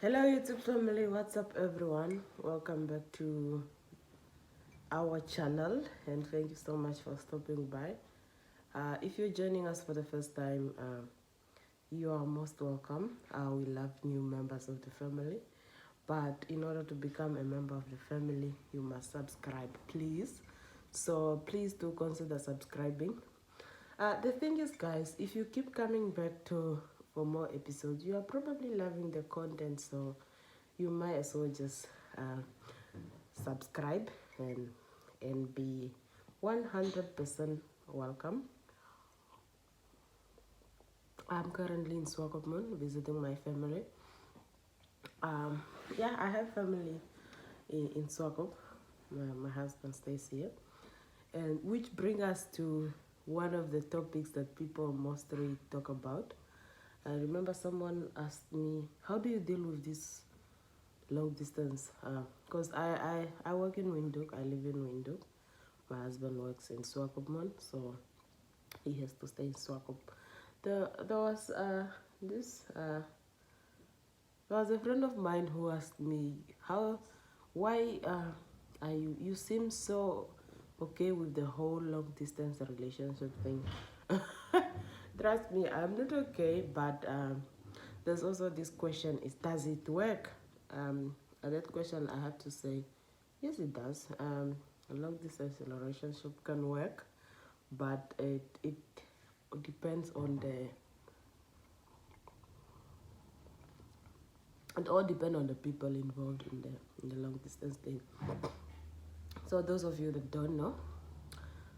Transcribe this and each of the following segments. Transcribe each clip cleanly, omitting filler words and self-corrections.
Hello YouTube family, what's up everyone? Welcome back to our channel and thank you so much for stopping by. If you're joining us for the first time, you are most welcome. We love new members of the family, but in order to become a member of the family, you must subscribe, please. So please do consider subscribing. The thing is, guys, if you keep coming back for more episodes, you are probably loving the content, so you might as well just subscribe and be 100% welcome. I'm currently in Swakopmund visiting my family. Yeah, I have family in Swakop. My husband stays here, and which brings us to one of the topics that people mostly talk about. I remember someone asked me, how do you deal with this long distance? Because I work in Windhoek, I live in Windhoek. My husband works in Swakopmund, so he has to stay in Swakop. There was this there was a friend of mine who asked me, why are you seem so okay with the whole long distance relationship thing. Trust me, I'm not okay, but there's also this question: is does it work? And that question, I have to say, yes, it does. A long distance relationship can work, but it depends on the it all depends on the people involved in the long distance thing. So those of you that don't know,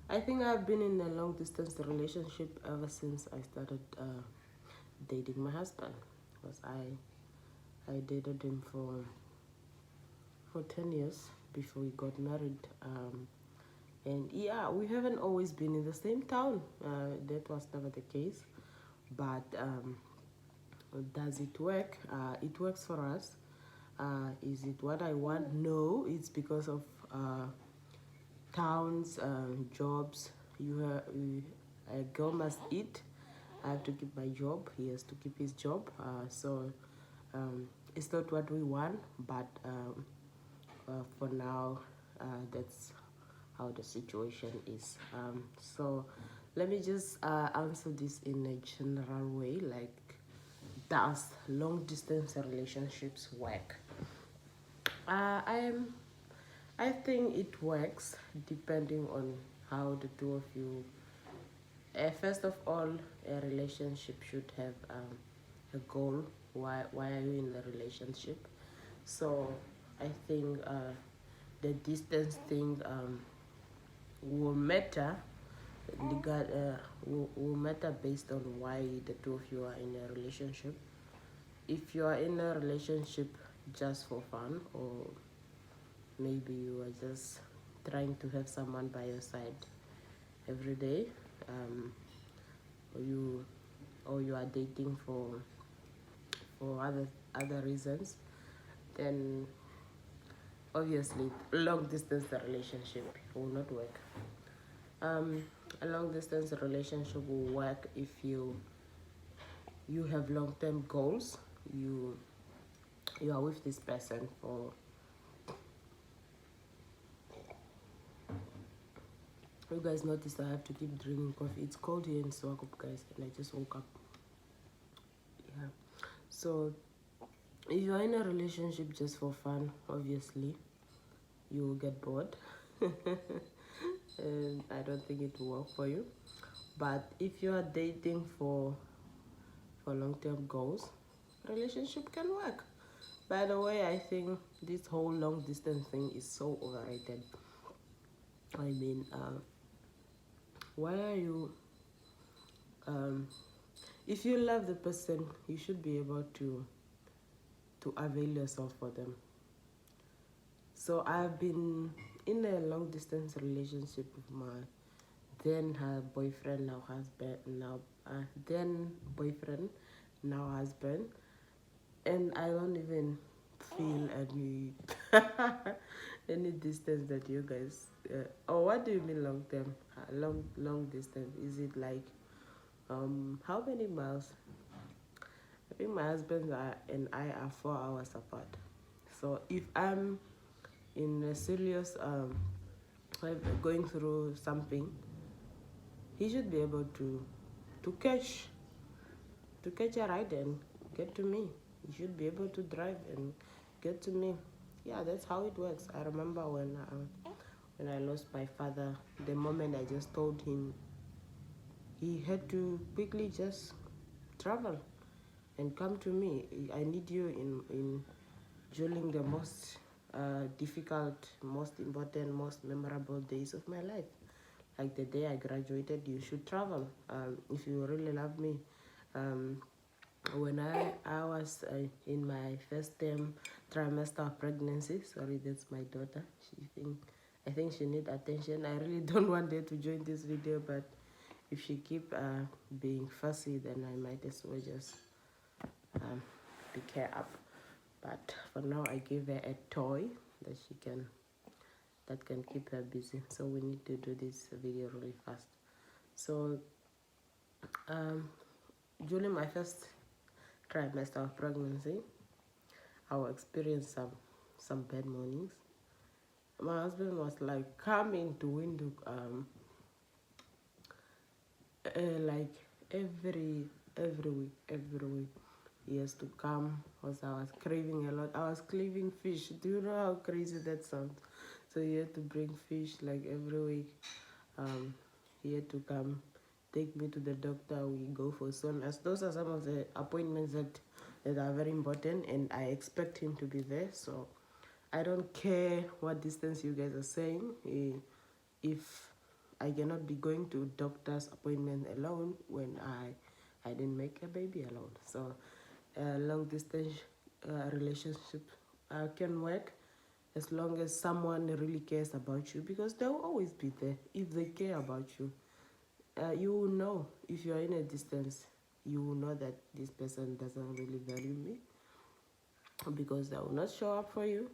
I think I've been in a long distance relationship ever since I started dating my husband, because I dated him for 10 years before we got married. And yeah, we haven't always been in the same town. That was never the case. But does it work? It works for us. Is it what I want? No, it's because of towns, jobs. A girl must eat. I have to keep my job. He has to keep his job. So it's not what we want, but for now, that's how the situation is. So let me just answer this in a general way, like, does long distance relationships work? Uh, I'm I think it works depending on how the two of you. First of all, a relationship should have a goal. Why are you in the relationship? So I think the distance thing will matter. Will matter based on why the two of you are in a relationship. If you are in a relationship just for fun, or maybe you are just trying to have someone by your side every day, or you are dating for other reasons, then obviously long distance relationship will not work. A long distance relationship will work if you have long term goals. You are with this person for. You guys notice I have to keep drinking coffee. It's cold here in Swakop, guys, and I just woke up. Yeah. So if you're in a relationship just for fun, obviously you will get bored. And I don't think it will work for you. But if you are dating for long-term goals, relationship can work. By the way, I think this whole long distance thing is so overrated. I mean, why are you if you love the person, you should be able to avail yourself for them. So I've been in a long distance relationship with my then her boyfriend, now husband, then boyfriend, now husband, and I don't even feel any any distance that you guys. Oh, what do you mean long term? Long distance? Is it like how many miles? I think my husband and I are 4 hours apart. So if I'm in a serious going through something, he should be able to catch to catch a ride and get to me. He should be able to drive and get to me. Yeah, that's how it works. I remember when I lost my father, the moment I just told him, he had to quickly just travel and come to me. I need you in during the most difficult, most important, most memorable days of my life. Like the day I graduated, you should travel if you really love me. Um, when I was in my first trimester of pregnancy, sorry, that's my daughter. I think she need attention. I really don't want her to join this video, but if she keep being fussy, then I might as well just pick her up. But for now, I give her a toy that can keep her busy. So we need to do this video really fast. So during my first trimester of pregnancy, I will experience some bad mornings. My husband was like coming to window like every week he has to come because I was craving a lot. I was craving fish. Do you know how crazy that sounds? So he had to bring fish like every week. He had to come take me to the doctor. We go for sonas. Those are some of the appointments that are very important, and I expect him to be there. So I don't care what distance you guys are saying. If I cannot be going to doctor's appointment alone when I didn't make a baby alone. So long distance relationship can work as long as someone really cares about you, because they will always be there if they care about you. You will know if you are in a distance, you will know that this person doesn't really value me, because they will not show up for you.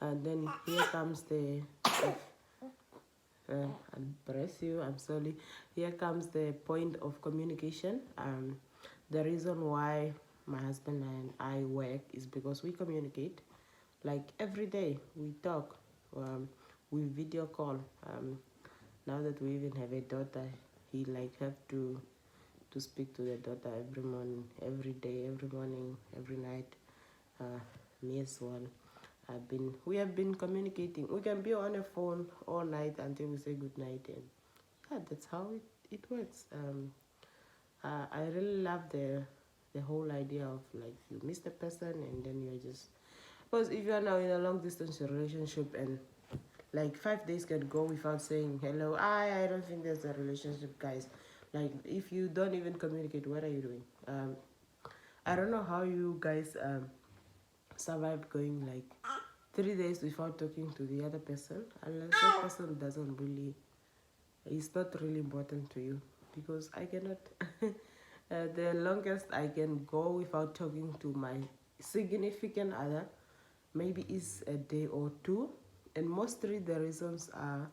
And then here comes bless you, I'm sorry. Here comes the point of communication. The reason why my husband and I work is because we communicate. Like every day, we talk, we video call. Now that we even have a daughter, he like have to speak to the daughter every morning, every day, every morning, every night. Me as well. We have been communicating. We can be on a phone all night until we say good night, and yeah, that's how it works. I really love the whole idea of like you miss the person and then you're just, because if you are now in a long distance relationship and like 5 days can go without saying hello, I don't think there's a relationship, guys. Like if you don't even communicate, what are you doing? I don't know how you guys survive going like 3 days without talking to the other person, unless that person doesn't really, it's not really important to you, because I cannot. The longest I can go without talking to my significant other maybe is a day or two, and mostly the reasons are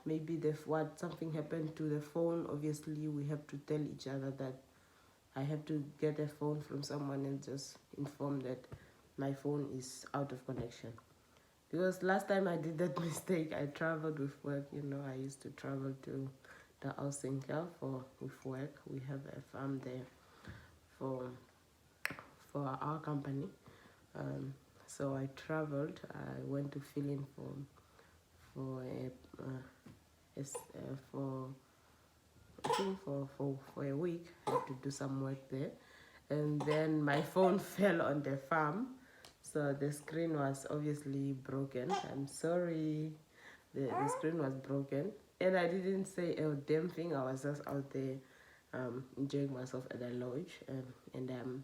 maybe what something happened to the phone. Obviously we have to tell each other that I have to get a phone from someone and just inform that my phone is out of connection. Because last time I did that mistake, I traveled with work. I used to travel to the Ausenka with work. We have a farm there for our company. So I traveled. I went to fill in for for I think for a week. I had to do some work there, and then my phone fell on the farm. So the screen was obviously broken. I'm sorry. The screen was broken. And I didn't say a damn thing. I was just out there enjoying myself at the lodge. And I'm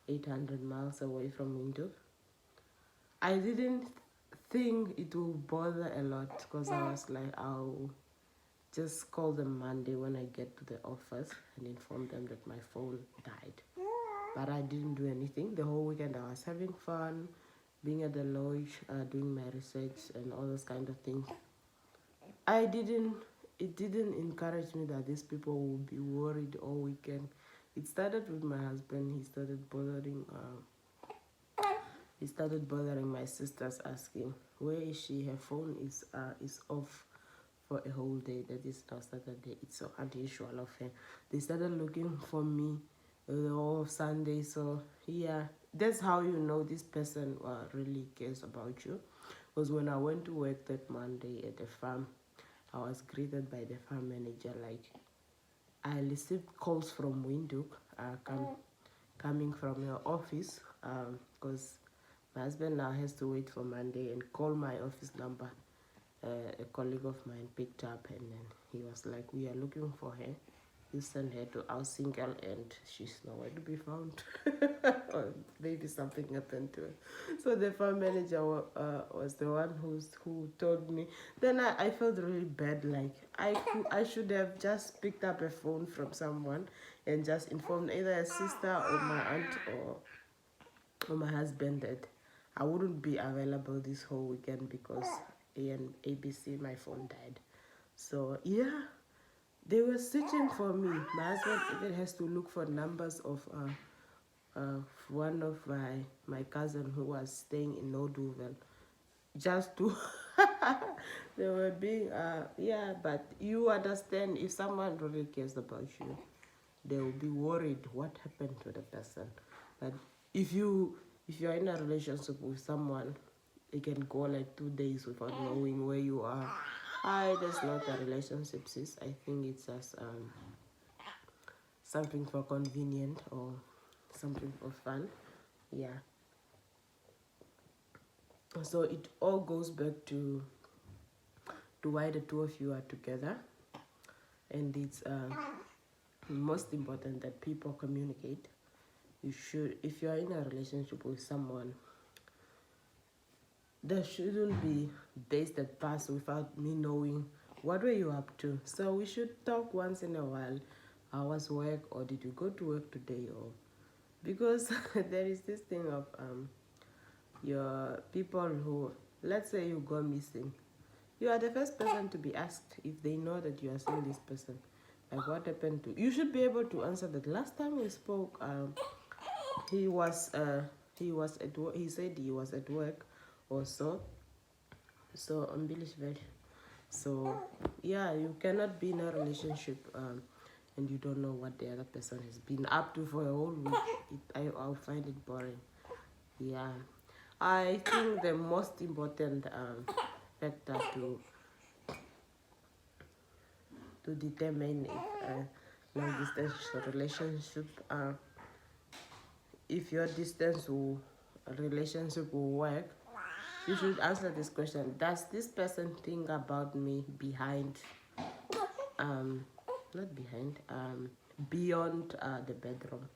800 miles away from Windhoek. I didn't think it would bother a lot, because I was like, I'll just call them Monday when I get to the office and inform them that my phone died. But I didn't do anything. The whole weekend I was having fun, being at the lodge, doing my research and all those kind of things. It didn't encourage me that these people will be worried all weekend It started with my husband. He started bothering my sisters, asking where is she. Her phone is off for a whole day. That is now Saturday. It's so unusual of her. They started looking for me the whole of Sunday. So yeah, that's how you know this person really cares about you. Because when I went to work that Monday at the farm, I was greeted by the farm manager like, I received calls from Windhoek coming from your office, because my husband now has to wait for Monday and call my office number. A colleague of mine picked up, and then he was like, we are looking for her. You send her to our single and she's nowhere to be found. Or maybe something happened to her. So the farm manager was the one who told me. Then I felt really bad, like I should have just picked up a phone from someone and just informed either a sister or my aunt or my husband that I wouldn't be available this whole weekend because in ABC my phone died. So yeah, they were searching for me. My husband even has to look for numbers of one of my cousin who was staying in Noduvel, just to they were being yeah. But you understand, if someone really cares about you, they will be worried what happened to the person. But if you're in a relationship with someone, it can go like 2 days without knowing where you are. That's not a relationship, sis. I think it's just something for convenient or something for fun. Yeah. So it all goes back to why the two of you are together, and it's most important that people communicate. You should, if you are in a relationship with someone, there shouldn't be days that pass without me knowing what were you up to. So we should talk once in a while. How was work, or did you go to work today? Or because there is this thing of your people who, let's say you go missing, you are the first person to be asked if they know that you are seeing this person. Like, what happened to you? Should be able to answer that. Last time we spoke, he was at work. He said he was at work or so. So so yeah, you cannot be in a relationship and you don't know what the other person has been up to for a whole week. I'll find it boring. Yeah, I think the most important factor to determine if long distance relationship, if your relationship will work, you should answer this question: does this person think about me behind, not behind, beyond the bedroom?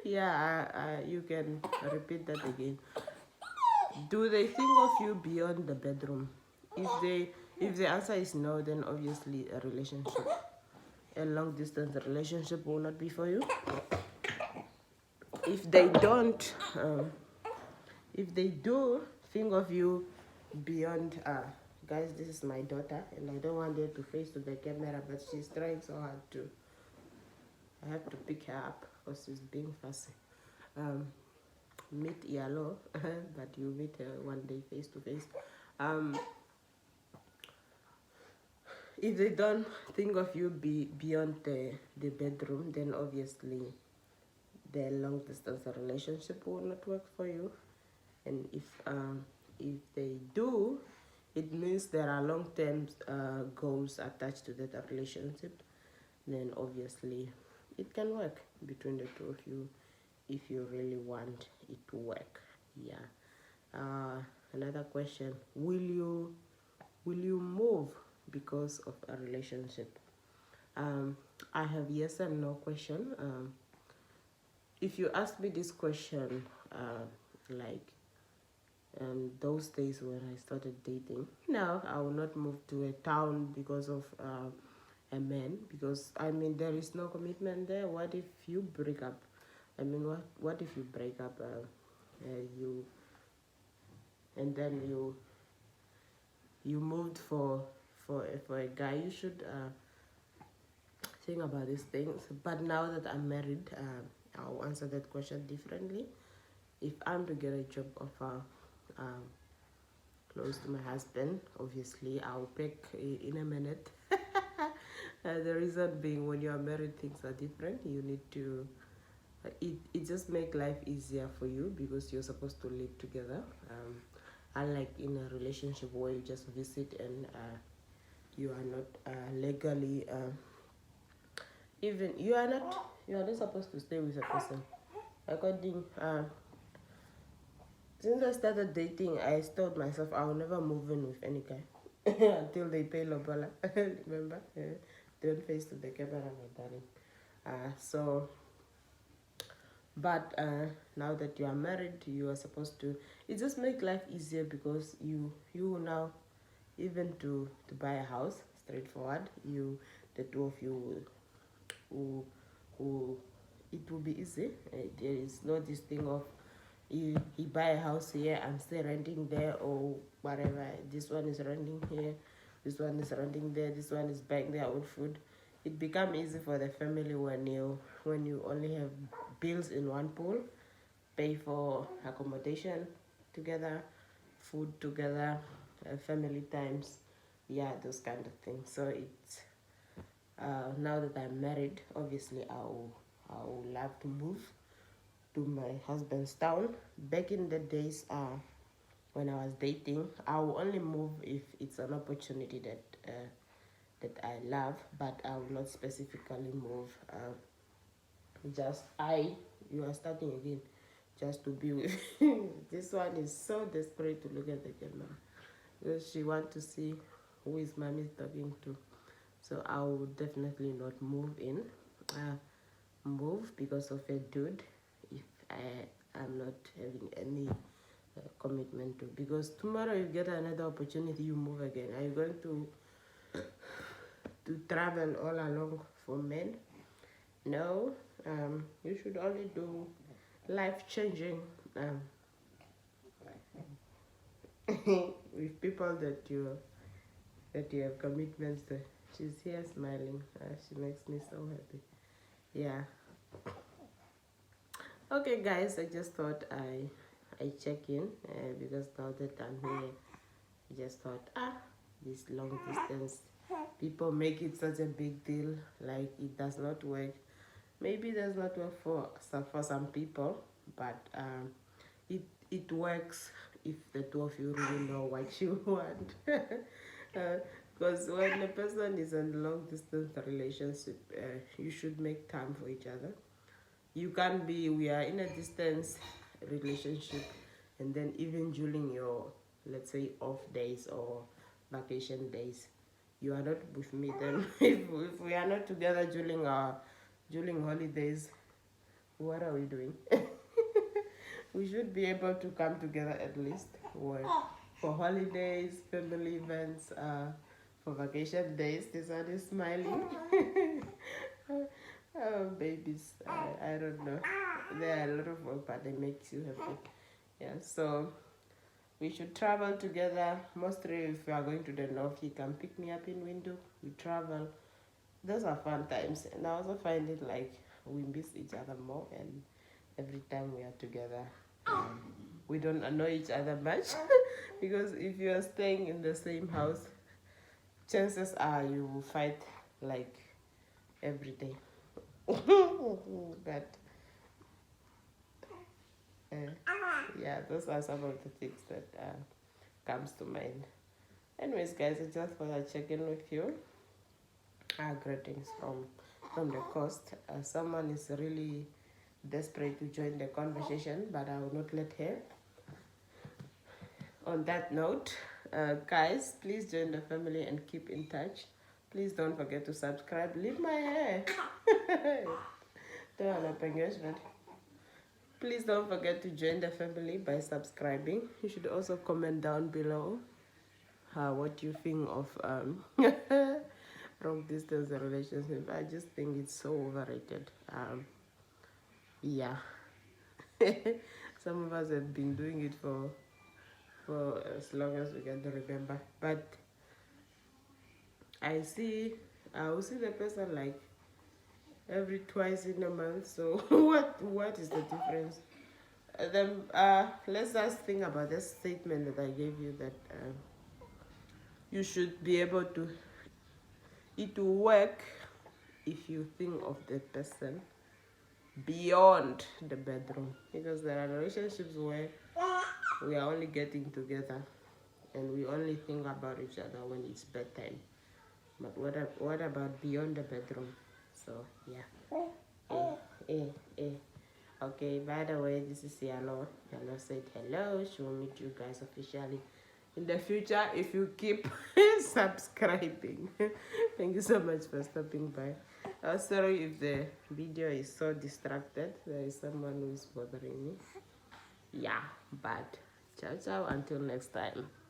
Yeah, you can repeat that again. Do they think of you beyond the bedroom? If the answer is no, then obviously a long distance relationship will not be for you. If they don't, if they do think of you beyond, guys, this is my daughter, and I don't want her to face to the camera, but she's trying so hard to. I have to pick her up because she's being fussy. Meet Yalo, but you meet her one day face to face. If they don't think of you beyond the bedroom, then obviously the long distance relationship will not work for you. And if they do, it means there are long-term goals attached to that relationship. Then obviously it can work between the two of you if you really want it to work. Yeah. Another question: will you move because of a relationship? I have yes and no question. If you ask me this question, like those days when I started dating, no, I will not move to a town because of a man, because I mean there is no commitment there. What if you break up? I mean, what if you break up? You and then you moved for a guy. You think about these things. But now that I'm married, I'll answer that question differently. If I'm to get a job offer close to my husband, obviously I'll pick in a minute. The reason being, when you are married, things are different. You need to it just make life easier for you because you're supposed to live together. Unlike in a relationship where you just visit and you are not legally even you are not supposed to stay with a person. According since I started dating, I told myself I will never move in with any guy until they pay lobola. Remember? Don't face to the camera, my darling. So, but now that you are married, you are supposed to. It just make life easier because you now even to buy a house straightforward. The two of you who it will be easy. There is no this thing of he buy a house here and stay renting there or whatever. This one is renting here, this one is renting there, this one is buying their own food. It become easy for the family when you only have bills in one pool, pay for accommodation together, food together, family times, yeah, those kind of things. So it's now that I'm married, obviously I would love to move to my husband's town. Back in the days when I was dating, I will only move if it's an opportunity that I love, but I will not specifically move. You are starting again, just to be with. This one is so desperate to look at the camera because she want to see who is mommy talking to. So I will definitely not move in. Move because of a dude if I am not having any commitment to, because tomorrow you get another opportunity, you move again. Are you going to travel all along for men? No. You should only do life changing with people that you have commitments to. She's here smiling. She makes me so happy. Yeah. Okay, guys, I just thought I check in because now that I'm here, I just thought this long distance, people make it such a big deal, like it does not work. Maybe it does not work for some people, but it works if the two of you really know what you want. Because when a person is in a long distance relationship, you should make time for each other. You can't be, we are in a distance relationship, and then even during your, let's say, off days or vacation days, you are not with me. Then if we are not together during holidays, what are we doing? We should be able to come together at least for holidays, family events, for vacation days. This one is smiling. Oh, babies, I don't know. There are a lot of work, but they make you happy. Yeah, so we should travel together. Mostly if we are going to the north, he can pick me up in window. We travel. Those are fun times. And I also find it like we miss each other more, and every time we are together, we don't annoy each other much. Because if you are staying in the same house, chances are you will fight like every day. But yeah, those are some of the things that comes to mind. Anyways, guys, I just thought I'd check in with you. Greetings from the coast. Someone is really desperate to join the conversation, but I will not let her. On that note, guys, please join the family and keep in touch. Please don't forget to subscribe. Leave my hair. Please don't forget to join the family by subscribing. You should also comment down below what you think of long distance relationship. I just think it's so overrated. Yeah. Some of us have been doing it for as long as we can remember. But I will see the person like every twice in a month. So what is the difference? Then let's just think about this statement that I gave you, that you should be able to, it will work if you think of the person beyond the bedroom, because there are relationships where we are only getting together and we only think about each other when it's bedtime. But what about beyond the bedroom? So yeah. Okay, by the way, this is Yalo. Yalo said hello. She will meet you guys officially in the future if you keep subscribing. Thank you so much for stopping by. Sorry if the video is so distracted. There is someone who is bothering me. Yeah, but ciao ciao until next time.